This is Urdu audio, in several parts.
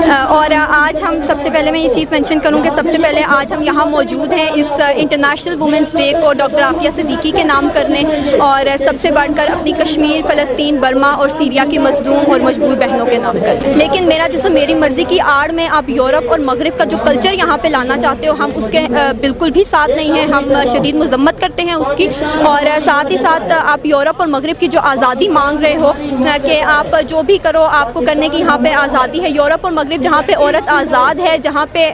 اور آج ہم سب سے پہلے میں یہ چیز مینشن کروں کہ سب سے پہلے آج ہم یہاں موجود ہیں اس انٹرنیشنل وومنس ڈے کو ڈاکٹر عافیہ صدیقی کے نام کرنے، اور سب سے بڑھ کر اپنی کشمیر، فلسطین، برما اور سیریا کی مظلوم اور مجبور بہنوں کے نام کرنے۔ لیکن میرا جسم میری مرضی کی آڑ میں آپ یورپ اور مغرب کا جو کلچر یہاں پہ لانا چاہتے ہو، ہم اس کے بالکل بھی ساتھ نہیں ہیں، ہم شدید مذمت کرتے ہیں اس کی، اور ساتھ ہی ساتھ آپ یورپ اور مغرب کی جو آزادی مانگ رہے ہو کہ آپ جو بھی کرو آپ کو کرنے کی یہاں پہ آزادی ہے، یورپ اور مغرب جہاں پہ عورت آزاد ہے، جہاں پہ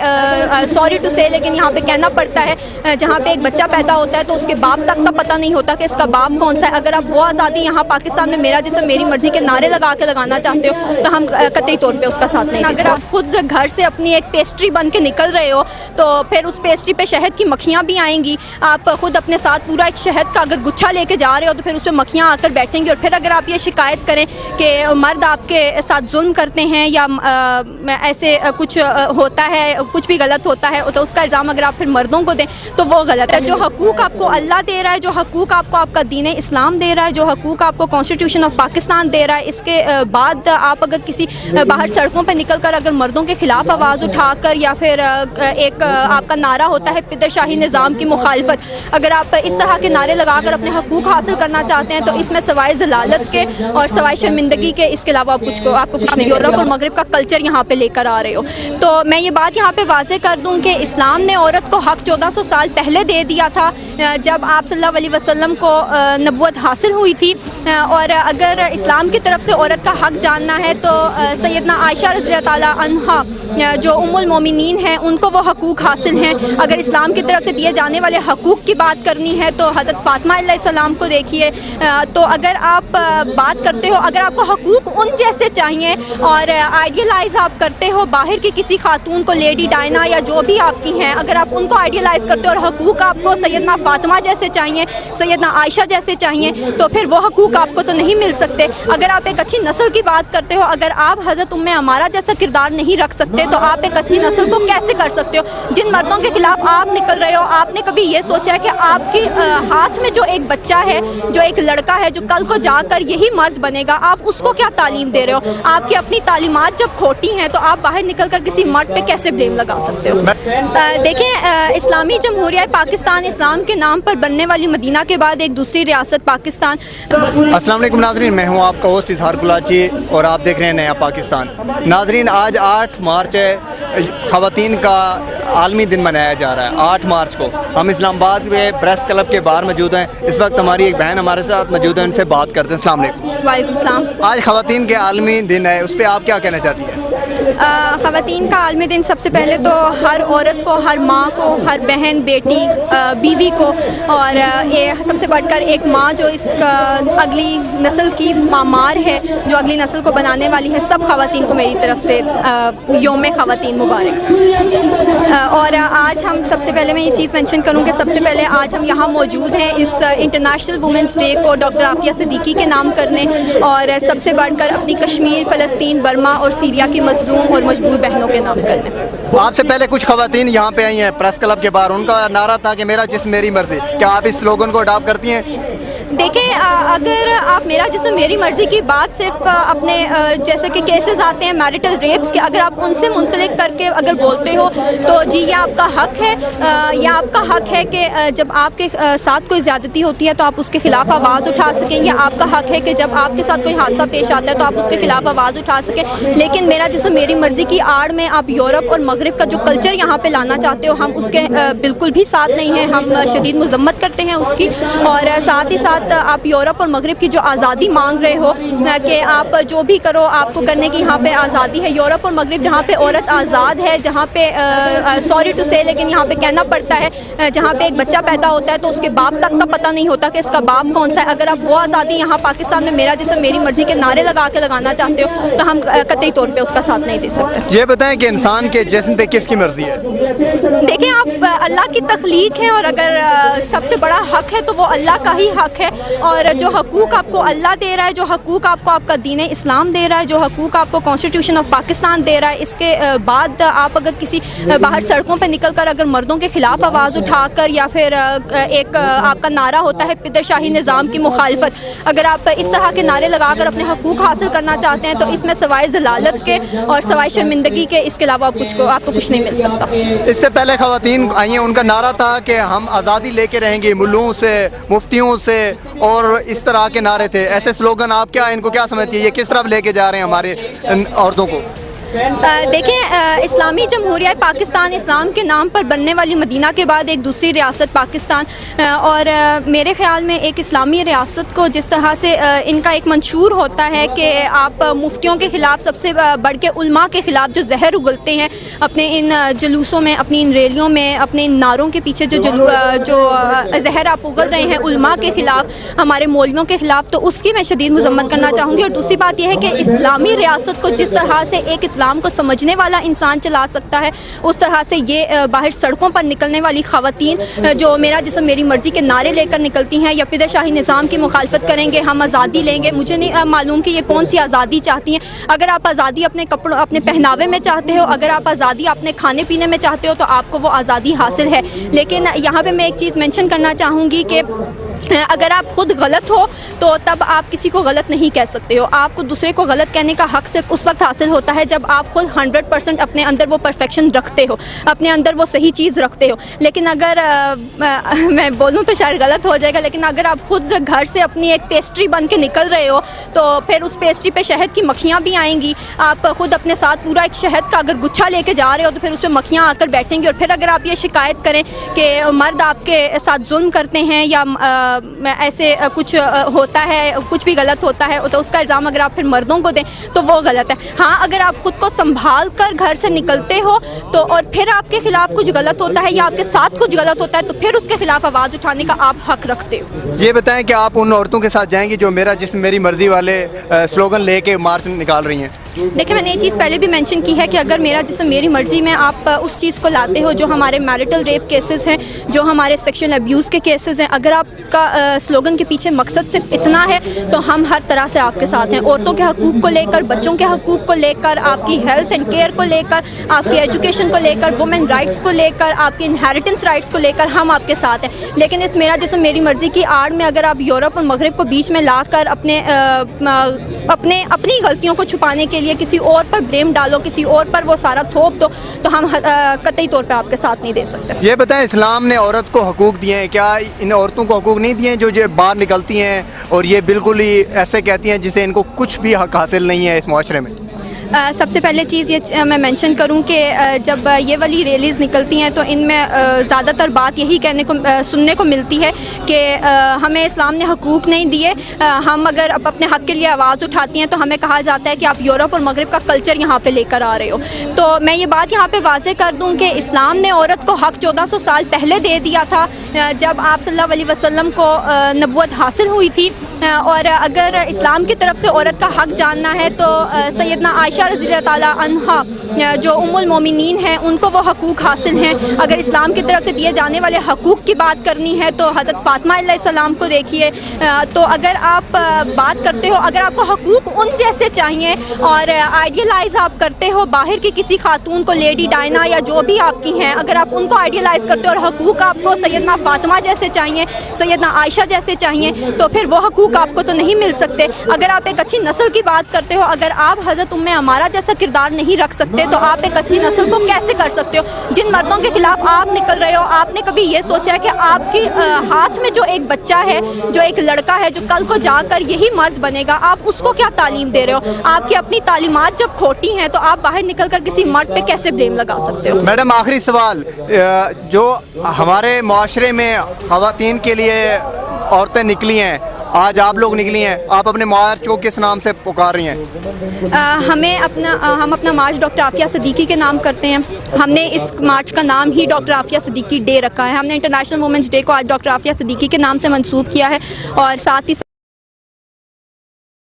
سوری ٹو سے لیکن یہاں پہ کہنا پڑتا ہے، جہاں پہ ایک بچہ پیدا ہوتا ہے تو اس کے باپ تک کا پتہ نہیں ہوتا کہ اس کا باپ کون سا ہے۔ اگر آپ وہ آزادی یہاں پاکستان میں میرا جسم میری مرضی کے نعرے لگا کے لگانا چاہتے ہو تو ہم قطعی طور پہ اس کا ساتھ نہیں۔ اگر آپ خود گھر سے اپنی ایک پیسٹری بن کے نکل رہے ہو تو پھر اس پیسٹری پہ شہد کی مکھیاں بھی آئیں گی، آپ خود اپنے ساتھ پورا ایک شہد کا اگر گچھا لے کے جا رہے ہو تو پھر اس پہ مکھیاں آ کر بیٹھیں گی، اور پھر اگر آپ یہ شکایت کریں کہ مرد آپ کے ساتھ ظلم کرتے ہیں یا ایسے کچھ ہوتا ہے، کچھ بھی غلط ہوتا ہے تو اس کا الزام اگر آپ پھر مردوں کو دیں تو وہ غلط ہے۔ جو حقوق آپ کو اللہ دے رہا ہے، جو حقوق آپ کو آپ کا دین اسلام دے رہا ہے، جو حقوق آپ کو کانسٹیٹیوشن آف پاکستان دے رہا ہے، اس کے بعد آپ اگر کسی باہر سڑکوں پہ نکل کر اگر مردوں کے خلاف آواز اٹھا کر یا پھر ایک آپ کا نعرہ ہوتا ہے پدر شاہی نظام کی مخالفت، اگر آپ اس طرح کے نعرے لگا کر اپنے حقوق حاصل کرنا چاہتے ہیں تو اس میں سوائے ذلالت کے اور سوائے شرمندگی کے اس کے علاوہ آپ کو کچھ نہیں۔ یورپ اور مغرب کا کلچر یہاں پہ لے کر آ رہے ہو تو میں یہ بات یہاں پہ واضح کر دوں کہ اسلام نے عورت کو حق 1400 سال پہلے دے دیا تھا جب آپ صلی اللہ علیہ وسلم کو نبوت حاصل ہوئی تھی، اور اگر اسلام کی طرف سے عورت کا حق جاننا ہے تو سیدنا عائشہ رضی اللہ تعالیٰ عنہا جو ام المومنین ہیں ان کو وہ حقوق حاصل ہیں۔ اگر اسلام کی طرف سے دیے جانے والے حقوق کی بات کرنی ہے تو حضرت فاطمہ علیہ السلام کو دیکھیے، تو اگر آپ بات کرتے ہو، اگر آپ کو حقوق ان جیسے چاہیے اور آئیڈیلائز آپ کرتے ہو باہر کی کسی خاتون کو، لیڈی ڈائنا یا جو بھی آپ کی ہیں، اگر آپ ان کو آئیڈیلائز کرتے ہو اور حقوق آپ کو سیدنا فاطمہ جیسے چاہیے، سیدنا عائشہ جیسے چاہیے، تو پھر وہ حقوق آپ کو تو نہیں مل سکتے۔ اگر آپ ایک اچھی نسل کی بات کرتے ہو، اگر آپ حضرت ام عمارہ جیسا کردار نہیں رکھ سکتے تو آپ ایک اچھی نسل کو کیسے کر سکتے ہو؟ جن مردوں کے خلاف آپ نکل رہے ہو، آپ نے کبھی یہ سوچا ہے کہ آپ کے ہاتھ میں جو ایک بچہ ہے، جو ایک لڑکا ہے جو کل کو جا کر یہی مرد بنے گا، آپ اس کو کیا تعلیم دے رہے ہو؟ آپ کی اپنی تعلیمات جب کھوٹی ہیں تو آپ باہر نکل کر کسی مرد پہ کیسے بلیم لگا سکتے ہو؟ دیکھیں، اسلامی جمہوریہ پاکستان اسلام کے نام پر بننے والی مدینہ کے بعد ایک دوسری ریاست پاکستان۔ السلام علیکم ناظرین، میں ہوں آپ کا ہوسٹ اظہار کلاچی اور آپ دیکھ رہے ہیں نیا پاکستان۔ ناظرین، آج 8 مارچ ہے، خواتین کا عالمی دن منایا جا رہا ہے 8 مارچ کو۔ ہم اسلام آباد میں پریس کلب کے باہر موجود ہیں، اس وقت ہماری ایک بہن ہمارے ساتھ موجود ہے، ان سے بات کرتے ہیں۔ السلام علیکم۔ وعلیکم السلام۔ آج خواتین کے عالمی دن ہے، اس پہ آپ کیا کہنا چاہتی ہیں؟ خواتین کا عالمی دن سب سے پہلے تو ہر عورت کو، ہر ماں کو، ہر بہن، بیٹی، بیوی کو، اور سب سے بڑھ کر ایک ماں جو اس کا اگلی نسل کی معمار ہے، جو اگلی نسل کو بنانے والی ہے، سب خواتین کو میری طرف سے یوم خواتین مبارک۔ اور آج ہم سب سے پہلے میں یہ چیز مینشن کروں کہ سب سے پہلے آج ہم یہاں موجود ہیں اس انٹرنیشنل وومنس ڈے کو ڈاکٹر عافیہ صدیقی کے نام کرنے، اور سب سے بڑھ کر اپنی کشمیر، فلسطین، برما اور سیریا کی مظلوم اور مجبور بہنوں کے نام کرنے۔ آپ سے پہلے کچھ خواتین یہاں پہ آئی ہیں پریس کلب کے باہر، ان کا نعرہ تھا کہ میرا جسم میری مرضی، کیا آپ اس سلوگن کو اڈاپٹ کرتی ہیں؟ دیکھیں، اگر آپ میرا جسم میری مرضی کی بات صرف اپنے جیسے کہ کیسز آتے ہیں میریٹل ریپس کے، اگر آپ ان سے منسلک کر کے اگر بولتے ہو تو جی یہ آپ کا حق ہے، یہ آپ کا حق ہے کہ جب آپ کے ساتھ کوئی زیادتی ہوتی ہے تو آپ اس کے خلاف آواز اٹھا سکیں، یا آپ کا حق ہے کہ جب آپ کے ساتھ کوئی حادثہ پیش آتا ہے تو آپ اس کے خلاف آواز اٹھا سکیں۔ لیکن میرا جسم میری مرضی کی آڑ میں آپ یورپ اور مغرب کا جو کلچر یہاں پہ لانا چاہتے ہو، ہم اس کے بالکل بھی ساتھ نہیں ہیں، ہم شدید مذمت کرتے ہیں اس کی، اور ساتھ ہی ساتھ آپ یورپ اور مغرب کی جو آزادی مانگ رہے ہو کہ آپ جو بھی کرو آپ کو کرنے کی یہاں پہ آزادی ہے، یورپ اور مغرب جہاں پہ عورت آزاد ہے، جہاں پہ سوری ٹو سے لیکن یہاں پہ کہنا پڑتا ہے، جہاں پہ ایک بچہ پیدا ہوتا ہے تو اس کے باپ تک کا پتہ نہیں ہوتا کہ اس کا باپ کون سا ہے، اگر آپ وہ آزادی یہاں پاکستان میں میرا جسم میری مرضی کے نعرے لگا کے لگانا چاہتے ہو تو ہم قطعی طور پہ اس کا ساتھ نہیں دے سکتے۔ یہ بتائیں کہ انسان کے جسم پہ کس کی مرضی ہے؟ دیکھیں، آپ اللہ کی تخلیق ہیں اور اگر سب سے بڑا حق ہے تو وہ اللہ کا ہی حق ہے، اور جو حقوق آپ کو اللہ دے رہا ہے, جو حقوق آپ کو آپ کا دین اسلام دے رہا ہے, جو حقوق آپ کو کانسٹیٹیوشن آف پاکستان دے رہا ہے, اس کے بعد آپ اگر کسی باہر سڑکوں پہ نکل کر اگر مردوں کے خلاف آواز اٹھا کر, یا پھر ایک آپ کا نعرہ ہوتا ہے پدر شاہی نظام کی مخالفت, اگر آپ اس طرح کے نعرے لگا کر اپنے حقوق حاصل کرنا چاہتے ہیں تو اس میں سوائے ذلالت کے اور سوائے شرمندگی کے اس کے علاوہ آپ کو کچھ نہیں مل سکتا. اس سے پہلے خواتین آئی ہیں, ان کا نعرہ تھا کہ ہم آزادی لے کے رہیں گے, ملوں سے, مفتیوں سے, اور اس طرح کے نعرے تھے. ایسے سلوگن آپ کیا ان کو کیا سمجھتی ہے, یہ کس طرف لے کے جا رہے ہیں ہمارے عورتوں کو؟ دیکھیں, اسلامی جمہوریہ پاکستان اسلام کے نام پر بننے والی مدینہ کے بعد ایک دوسری ریاست پاکستان, اور میرے خیال میں ایک اسلامی ریاست کو جس طرح سے ان کا ایک منشور ہوتا ہے کہ آپ مفتیوں کے خلاف, سب سے بڑھ کے علماء کے خلاف جو زہر اگلتے ہیں اپنے ان جلوسوں میں, اپنی ان ریلیوں میں, اپنے ان نعروں کے پیچھے جو زہر آپ اگل رہے ہیں علماء کے خلاف, ہمارے مولویوں کے خلاف, تو اس کی میں شدید مذمت کرنا چاہوں گی. اور دوسری بات یہ ہے کہ اسلامی ریاست کو جس طرح سے ایک اسلام کو سمجھنے والا انسان چلا سکتا ہے, اس طرح سے یہ باہر سڑکوں پر نکلنے والی خواتین جو میرا جسم میری مرضی کے نعرے لے کر نکلتی ہیں یا پدر شاہی نظام کی مخالفت کریں گے, ہم آزادی لیں گے, مجھے نہیں معلوم کہ یہ کون سی آزادی چاہتی ہیں. اگر آپ آزادی اپنے کپڑوں, اپنے پہناوے میں چاہتے ہو, اگر آپ آزادی اپنے کھانے پینے میں چاہتے ہو, تو آپ کو وہ آزادی حاصل ہے. لیکن یہاں پہ میں ایک چیز مینشن کرنا چاہوں گی کہ اگر آپ خود غلط ہو تو تب آپ کسی کو غلط نہیں کہہ سکتے ہو. آپ کو دوسرے کو غلط کہنے کا حق صرف اس وقت حاصل ہوتا ہے جب آپ خود 100% اپنے اندر وہ پرفیکشن رکھتے ہو, اپنے اندر وہ صحیح چیز رکھتے ہو. لیکن اگر میں بولوں تو شاید غلط ہو جائے گا, لیکن اگر آپ خود گھر سے اپنی ایک پیسٹری بن کے نکل رہے ہو تو پھر اس پیسٹری پہ شہد کی مکھیاں بھی آئیں گی. آپ خود اپنے ساتھ پورا ایک شہد کا اگر گچھا لے کے جا رہے ہو تو پھر اس پہ مکھیاں آ کر بیٹھیں گی. اور پھر اگر آپ یہ شکایت کریں کہ مرد آپ کے ساتھ ظلم کرتے ہیں یا ایسے کچھ ہوتا ہے, کچھ بھی غلط ہوتا ہے, تو اس کا الزام اگر آپ پھر مردوں کو دیں تو وہ غلط ہے. ہاں, اگر آپ خود کو سنبھال کر گھر سے نکلتے ہو تو اور پھر آپ کے خلاف کچھ غلط ہوتا ہے یا آپ کے ساتھ کچھ غلط ہوتا ہے تو پھر اس کے خلاف آواز اٹھانے کا آپ حق رکھتے ہو. یہ بتائیں کہ آپ ان عورتوں کے ساتھ جائیں گی جو میرا جسم میری مرضی والے سلوگن لے کے مارچ نکال رہی ہیں؟ دیکھیں, میں نے یہ چیز پہلے بھی مینشن کی ہے کہ اگر میرا جسم میری مرضی میں آپ اس چیز کو لاتے ہو جو ہمارے میرٹل ریپ کیسز ہیں, جو ہمارے سیکشل ابیوز کے کیسز ہیں, اگر آپ کا سلوگن کے پیچھے مقصد صرف اتنا ہے تو ہم ہر طرح سے آپ کے ساتھ ہیں. عورتوں کے حقوق کو لے کر, بچوں کے حقوق کو لے کر, آپ کی ہیلتھ اینڈ کیئر کو لے کر, آپ کی ایجوکیشن کو لے کر, وومن رائٹس کو لے کر, آپ کی انہیریٹنس رائٹس کو لے کر ہم آپ کے ساتھ ہیں. لیکن اس میرا جسم میری مرضی کی آڑ میں اگر آپ یورپ اور مغرب کو بیچ میں لا کر اپنی غلطیوں کو چھپانے کے لیے کسی اور پر بلیم ڈالو, کسی اور پر وہ سارا تھوپ دو, تو ہم قطعی طور پہ آپ کے ساتھ نہیں دے سکتے. یہ بتائیں, اسلام نے عورت کو حقوق دیے ہیں, کیا ان عورتوں کو حقوق نہیں دیے ہیں جو باہر نکلتی ہیں اور یہ بالکل ہی ایسے کہتی ہیں جسے ان کو کچھ بھی حق حاصل نہیں ہے اس معاشرے میں؟ سب سے پہلے چیز یہ میں مینشن کروں کہ جب یہ والی ریلیز نکلتی ہیں تو ان میں زیادہ تر بات یہی سننے کو ملتی ہے کہ ہمیں اسلام نے حقوق نہیں دیے, ہم اگر اپنے حق کے لیے آواز اٹھاتی ہیں تو ہمیں کہا جاتا ہے کہ آپ یورپ اور مغرب کا کلچر یہاں پہ لے کر آ رہے ہو. تو میں یہ بات یہاں پہ واضح کر دوں کہ اسلام نے عورت کو حق 1400 سال پہلے دے دیا تھا جب آپ صلی اللہ علیہ وسلم کو نبوت حاصل ہوئی تھی. اور اگر اسلام کی طرف سے عورت کا حق جاننا ہے تو سیدنا عائشہ رضی اللہ تعالیٰ عنہا جو ام المومنین ہیں ان کو وہ حقوق حاصل ہیں. اگر اسلام کی طرف سے دیے جانے والے حقوق کی بات کرنی ہے تو حضرت فاطمہ علیہ السلام کو دیکھیے. تو اگر آپ بات کرتے ہو, اگر آپ کو حقوق ان جیسے چاہیے اور آئیڈیلائز آپ کرتے ہو باہر کی کسی خاتون کو, لیڈی ڈائنا یا جو بھی آپ کی ہیں, اگر آپ ان کو آئیڈیلائز کرتے ہو اور حقوق آپ کو سیدنا فاطمہ جیسے چاہیے, سیدنا عائشہ جیسے چاہیے, تو پھر وہ حقوق آپ کو تو نہیں مل سکتے. اگر آپ ایک اچھی نسل کی بات کرتے ہو, اگر آپ حضرت ام عمارہ جیسا کردار نہیں رکھ سکتے تو آپ ایک اچھی نسل کو کیسے کر سکتے ہو؟ جن مردوں کے خلاف آپ نکل رہے ہو, آپ نے کبھی یہ سوچا ہے کہ آپ کے ہاتھ میں جو ایک بچہ ہے, جو ایک لڑکا ہے جو کل کو جا کر یہی مرد بنے گا, آپ اس کو کیا تعلیم دے رہے ہو؟ آپ کی اپنی تعلیمات جب کھوٹی ہیں تو آپ باہر نکل کر کسی مرد پہ کیسے بلیم لگا سکتے ہو؟ میڈم, آخری سوال, جو ہمارے معاشرے میں خواتین کے لیے عورتیں نکلی ہیں, آج آپ لوگ نکلی ہیں, آپ اپنے مارچ کو کس نام سے پکار رہی ہیں؟ ہم اپنا مارچ ڈاکٹر عافیہ صدیقی کے نام کرتے ہیں. ہم نے اس مارچ کا نام ہی ڈاکٹر عافیہ صدیقی ڈے رکھا ہے. ہم نے انٹرنیشنل وومنس ڈے کو آج ڈاکٹر عافیہ صدیقی کے نام سے منسوب کیا ہے, اور ساتھ ہی